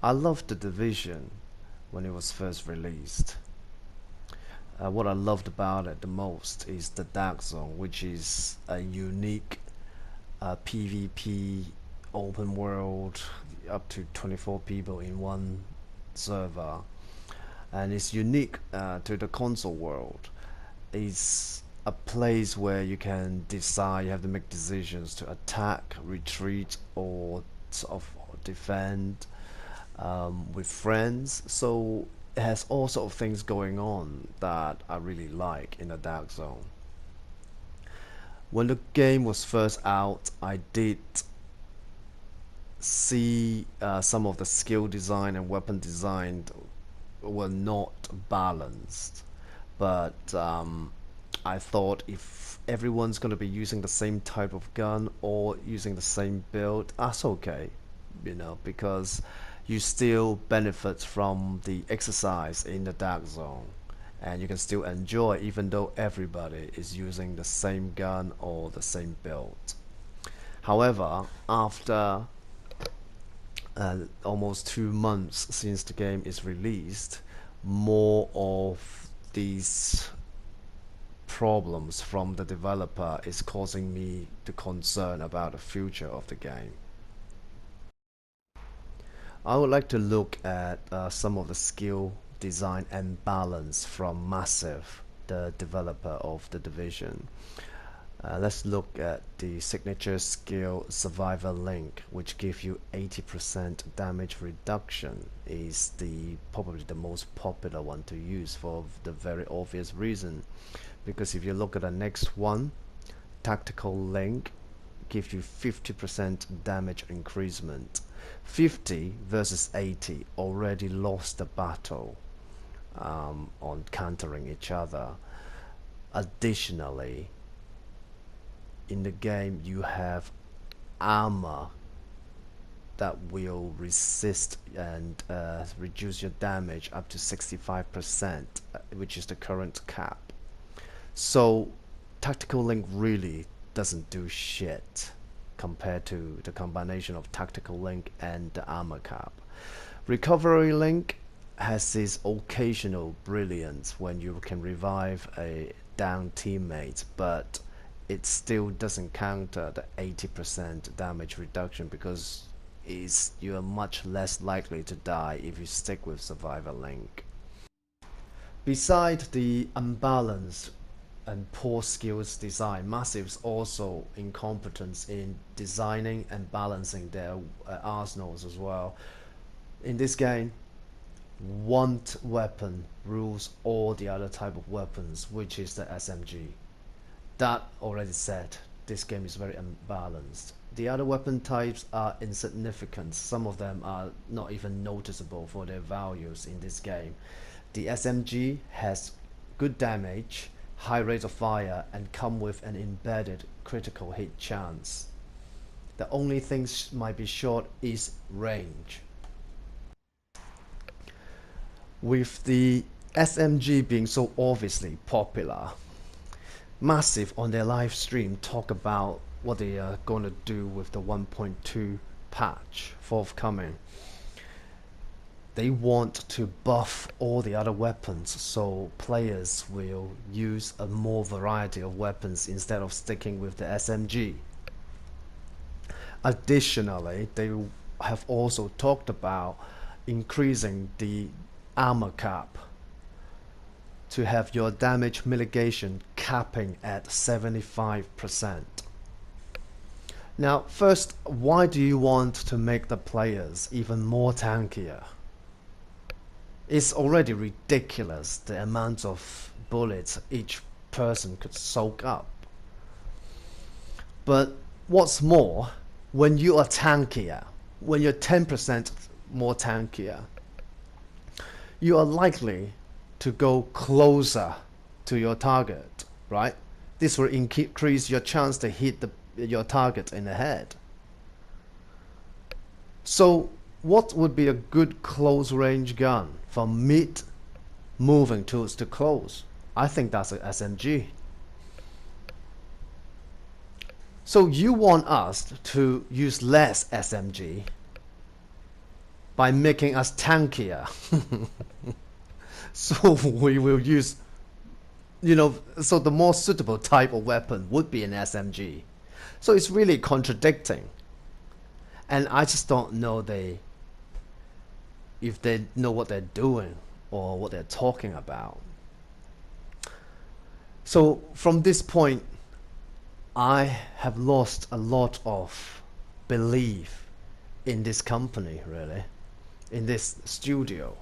I loved The Division when it was first released. What I loved about it the most is the Dark Zone, which is a unique PvP open world, up to 24 people in one server, and it's unique to the console world. It's a place where you can decide, you have to make decisions to attack, retreat, or sort of defend with friends. So it has all sort of things going on that I really like in the Dark Zone. When the game was first out, I did see some of the skill design and weapon design were not balanced, but I thought if everyone's going to be using the same type of gun or using the same build, that's okay, because you still benefit from the exercise in the Dark Zone, and you can still enjoy even though everybody is using the same gun or the same build. However, after almost 2 months since the game is released, more of these problems from the developer is causing me to concern about the future of the game. I would like to look at some of the skill design and balance from Massive, the developer of The Division. Let's look at the signature skill Survivor Link, which gives you 80% damage reduction. Is probably the most popular one to use for the very obvious reason. Because if you look at the next one, Tactical Link gives you 50% damage increasement. 50 versus 80 already lost the battle on countering each other. Additionally, in the game you have armor that will resist and reduce your damage up to 65%, which is the current cap. So Tactical Link really doesn't do shit compared to the combination of Tactical Link and the armor cap. Recovery Link has this occasional brilliance when you can revive a down teammate, but it still doesn't counter the 80% damage reduction, because you are much less likely to die if you stick with Survivor Link. Besides the unbalanced and poor skills design, Massive's also incompetence in designing and balancing their arsenals as well. In this game, one weapon rules all the other type of weapons, which is the SMG. That already said, this game is very unbalanced. The other weapon types are insignificant. Some of them are not even noticeable for their values in this game. The SMG has good damage, high rate of fire, and come with an embedded critical hit chance. The only thing might be short is range. With the SMG being so obviously popular, Massive on their live stream talk about what they are going to do with the 1.2 patch forthcoming. They want to buff all the other weapons so players will use a more variety of weapons instead of sticking with the SMG. Additionally, they have also talked about increasing the armor cap to have your damage mitigation capping at 75%. Now, first, why do you want to make the players even more tankier? It's already ridiculous the amount of bullets each person could soak up. But what's more, when you are tankier, when you're 10% more tankier, you are likely to go closer to your target, right? This will increase your chance to hit your target in the head. So what would be a good close range gun from mid moving tools to close? I think that's an SMG. So you want us to use less SMG by making us tankier. So we will use, so the more suitable type of weapon would be an SMG. So it's really contradicting. And I just don't know if they know what they're doing or what they're talking about. So from this point, I have lost a lot of belief in this company, really, in this studio.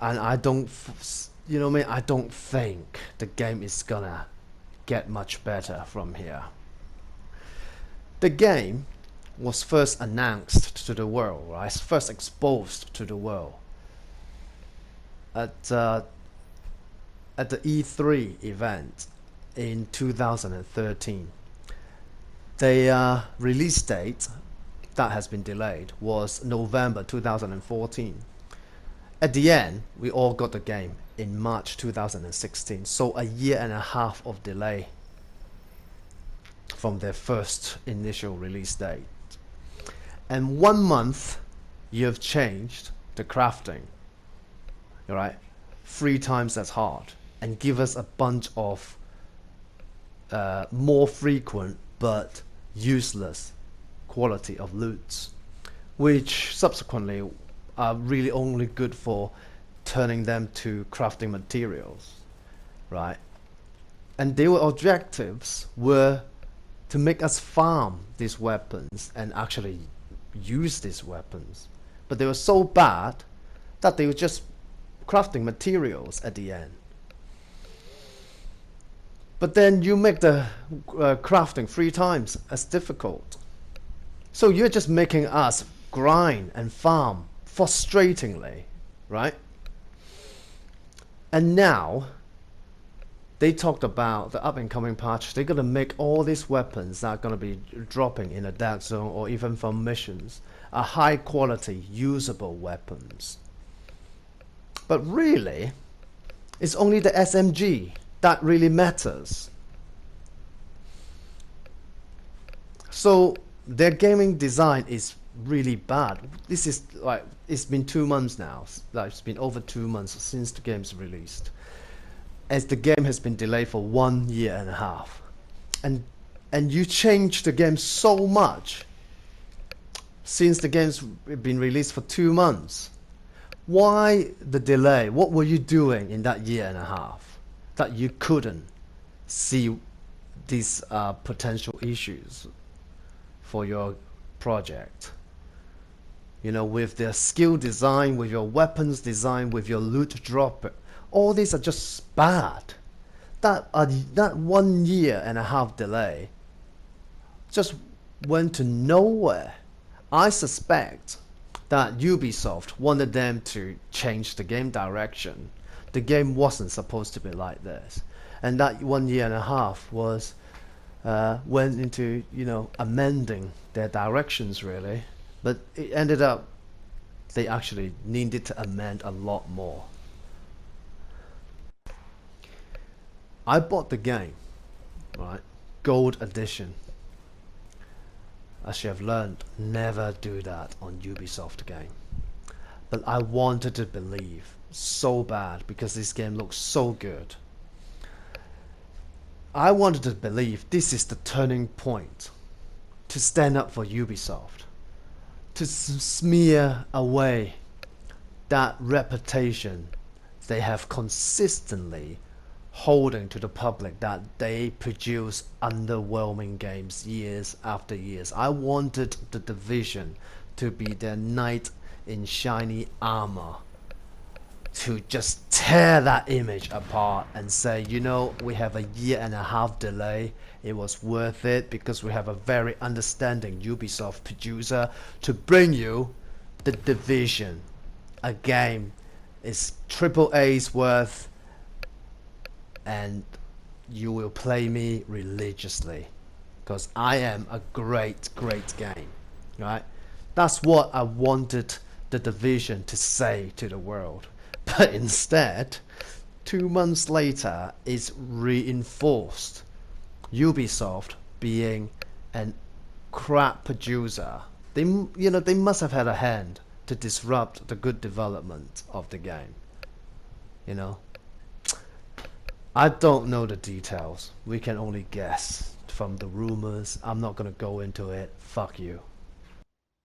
And I don't, I don't think the game is gonna get much better from here. The game was first announced to the world, right? First exposed to the world at the E3 event in 2013. The release date that has been delayed was November 2014. At the end, we all got the game in March 2016, so a year and a half of delay from their first initial release date. And 1 month, you've changed the crafting, right? 3 times as hard, and give us a bunch of more frequent but useless quality of loots, which subsequently are really only good for turning them to crafting materials, right? And their objectives were to make us farm these weapons and actually use these weapons, but they were so bad that they were just crafting materials at the end. But then you make the crafting 3 times as difficult, so you're just making us grind and farm frustratingly, right? And now they talked about the up-and-coming patch. They're gonna make all these weapons that are gonna be dropping in a dark zone or even from missions are high-quality, usable weapons. But really, it's only the SMG that really matters. So their gaming design is really bad. This is like, it's been 2 months now. Like, it's been over 2 months since the game's released, as the game has been delayed for 1 year and a half, and you changed the game so much since the game's been released for 2 months. Why the delay? What were you doing in that year and a half that you couldn't see these potential issues for your project? With their skill design, with your weapons design, with your loot drop, all these are just bad. That 1 year and a half delay just went to nowhere. I suspect that Ubisoft wanted them to change the game direction. The game wasn't supposed to be like this, and that 1 year and a half was went into amending their directions, really. But it ended up they actually needed to amend a lot more. I bought the game, right? Gold edition. As you have learned, never do that on Ubisoft game. But I wanted to believe so bad because this game looks so good. I wanted to believe this is the turning point to stand up for Ubisoft, to smear away that reputation they have consistently holding to the public, that they produce underwhelming games years after years. I wanted the Division to be their knight in shiny armor, to just tear that image apart and say, we have a year and a half delay. It was worth it because we have a very understanding Ubisoft producer to bring you the Division. A game is AAA's worth, and you will play me religiously because I am a great game, right? That's what I wanted the Division to say to the world. But instead, 2 months later, it's reinforced Ubisoft being an crap producer They must have had a hand to disrupt the good development of the game. You know, I don't know the details. We can only guess from the rumors. I'm not gonna go into it. Fuck you.